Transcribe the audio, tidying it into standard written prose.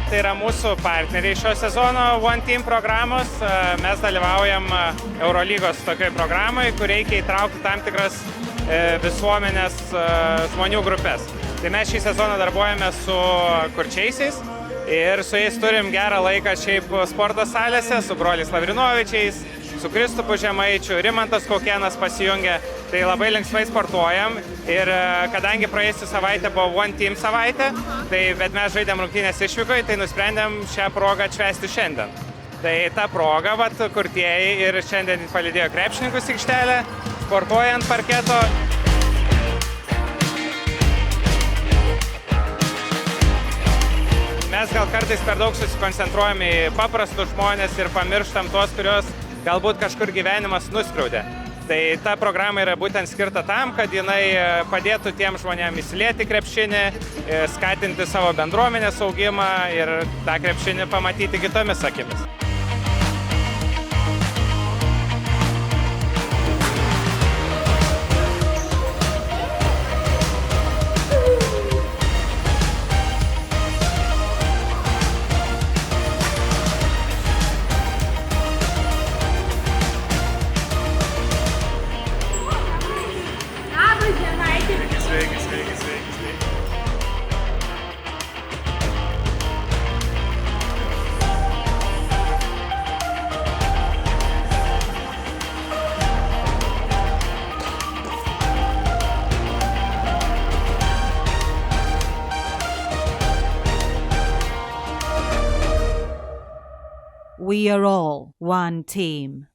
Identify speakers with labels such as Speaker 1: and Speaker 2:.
Speaker 1: Tai yra mūsų partneriai šio sezono One Team programos. Mes dalyvaujam Eurolygos tokioj programai, kur reikia įtraukti tam tikras visuomenės žmonių grupės. Tai mes šį sezoną darbuojame su kurčiaisiais ir su jais turim gerą laiką šiaip sporto salėse, su broliais Lavrinovičiais, su Kristupu Žemaičiu, Rimantas Kaukėnas pasijungia. Tai labai linksmai sportuojam ir kadangi praėjusią savaitę buvo One Team savaitė, bet mes žaidėm rungtynės išvykoje, tai nusprendėm šią progą atšvęsti šiandien. Tai ta proga, kurtieji ir šiandien palydėjo krepšininkus į aikštelę, sportuoja ant parketo. Mes gal kartais per daug susikoncentruojame į paprastus žmonės ir pamirštam tuos, kurios galbūt kažkur gyvenimas nuskriaudė. Tai ta programa yra būtent skirta tam, kad jinai padėtų tiem žmonėm įsilieti krepšinį, skatinti savo bendruomenės augimą ir tą krepšinį pamatyti kitomis akimis. Sveiki.
Speaker 2: We are all one team.